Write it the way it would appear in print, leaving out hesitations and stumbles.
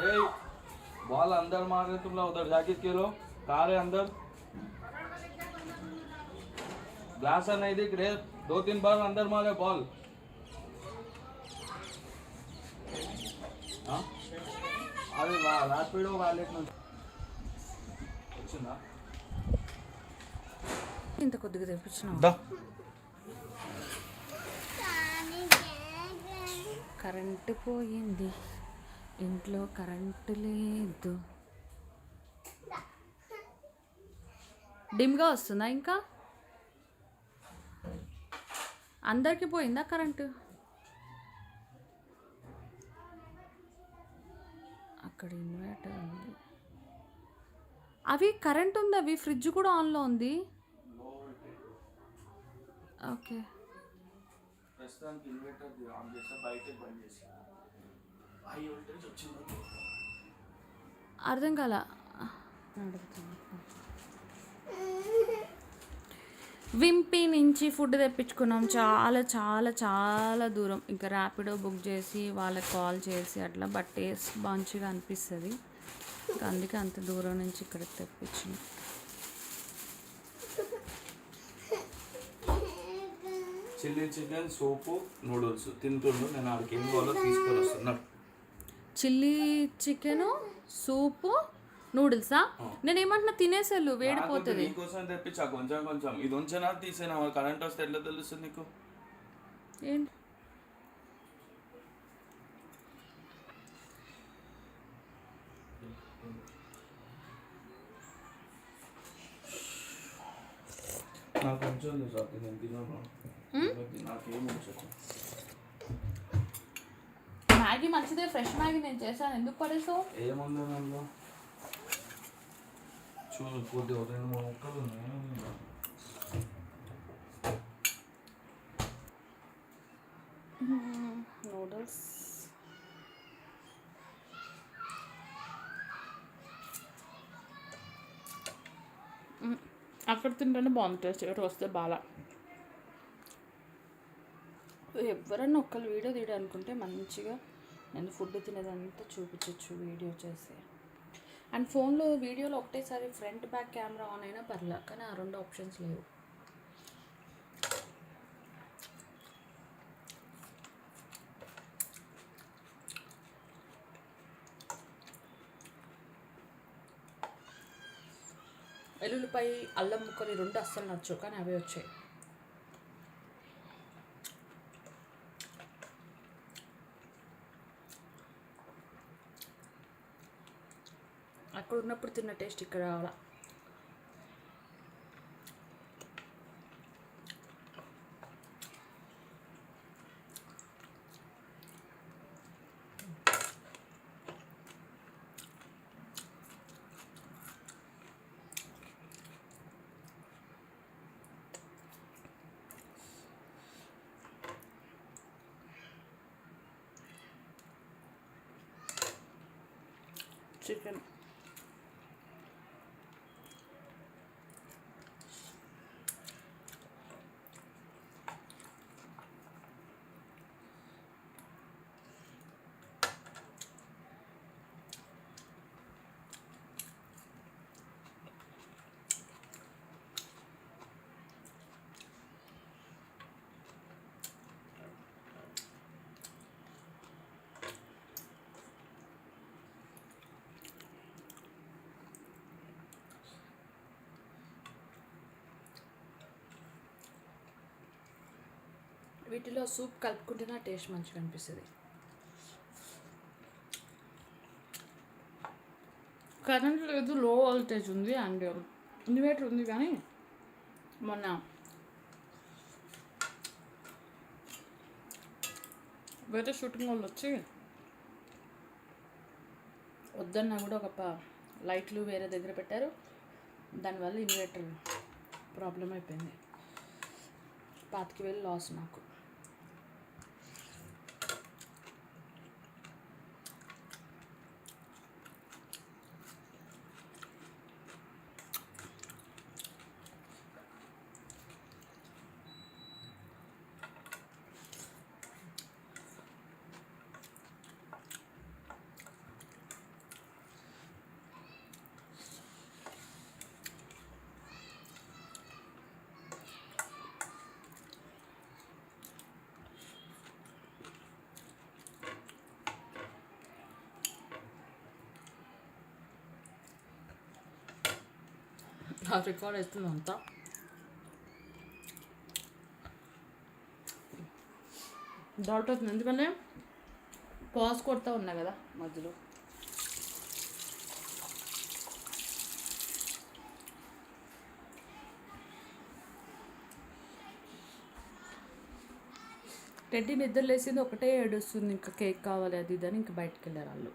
अरे बॉल अंदर मार रहे तुम लोग, उधर जाके खेलो। कहाँ रहे अंदर? ग्लास नहीं दिख रहे, 2-3 बार अंदर मारे बॉल। हाँ? अरे वाह, रैपिडो वैलेट నుంచి వచ్చిందా? ఇంత కొద్దిగా తెప్పించినావు. కరెంటు పోయింది, ఇంట్లో కరెంటు లేదు. డిమ్గా వస్తుందా? ఇంకా అందరికి పోయిందా కరెంటు? అక్కడ ఇన్వర్టర్ ఉంది. అవి కరెంట్ ఉంది, అవి ఫ్రిడ్జ్ కూడా ఆన్లో ఉంది. ఓకే, ప్రస్తుతానికి ఇన్వర్టర్ ఆన్ చేసా, బయట బంద్ చేసా. హై వోల్టేజ్ వచ్చింది. అర్థం కాల. వింపీ నుంచి ఫుడ్ తెప్పించుకున్నాం. చాలా చాలా చాలా దూరం. ఇంకా ర్యాపిడో బుక్ చేసి వాళ్ళకి కాల్ చేసి అట్లా, బట్ టేస్ట్ మంచిగా అనిపిస్తుంది. ఇంకా అందుకే అంత దూరం నుంచి ఇక్కడికి తెప్పించాను. చిల్లీ చికెన్, సూపు, నూడిల్స్ తింటుండు. నేను ఆడికి ఏం కావాలో తీసుకొని వస్తున్నాను. చిల్లీ చికెను, సూపు, నూడిల్సా? నేను ఏమంటున్నా, తినేసేళ్ళు, వేడిపోతుంది. నీకోసం తెప్పించా కొంచెం కొంచెం. ఇది ఉంచినా తీసేనా? కరెంట్ వస్తే ఎట్లా తెలుస్తుంది నీకు? ఏంటి నాకు కొంచెం నేను తిన్నాను. నాకేం ఉంచదు. మ్యాగీ మంచిదే, ఫ్రెష్ మ్యాగీ నేను చేశాను. ఎందుకు పడేసావు? ఏముంది అందులో? చూడు, కొద్ది 2-3 ముక్కలు ఉన్నాయి. నూడిల్స్ అక్కడ తింటేనే బాగుంది టేస్ట్, ఇక్కడ వస్తే బాగా. ఎవరన్నా ఒక్కరు వీడియో తీయడం అనుకుంటే మంచిగా నేను ఫుడ్ తినేదంతా చూపించవచ్చు వీడియో చేసి. అండ్ ఫోన్లో వీడియోలో ఒకటేసారి ఫ్రంట్ బ్యాక్ కెమెరా ఆన్ అయినా పర్లే, కానీ ఆ 2 ఆప్షన్స్ లేవు. వెల్లుల్లిపై అల్లం ముక్కలు 2 అస్సలు నచ్చు, కానీ అవే వచ్చాయి. అక్కడ ఉన్నప్పుడు తిన్న టేస్ట్ ఇక్కడ రావాలా. చికెన్ వీటిలో సూప్ కలుపుకుంటేనే టేస్ట్ మంచిగా అనిపిస్తుంది. కరెంట్ లేదు, లో వోల్టేజ్ ఉంది, అండ్ ఇన్వర్టర్ ఉంది. కానీ మొన్న వేరే షూటింగ్ వాళ్ళు వచ్చి వద్దన్నా కూడా ఒక లైట్లు వేరే దగ్గర పెట్టారు. దానివల్ల ఇన్వర్టర్ ప్రాబ్లం అయిపోయింది. 25,000 లాస్ నాకు. రికార్డ్ అవుతుంది అంతా. డౌట్ అవుతుంది ఎందుకంటే పాజ్ కొడతా ఉన్నా కదా మధ్యలో. టెడ్డీ నిద్ర లేసింది, ఒకటే ఏడుస్తుంది ఇంకా కేక్ కావాలి అది ఇది అని ఇంకా బయటకు వెళ్ళారు వాళ్ళు.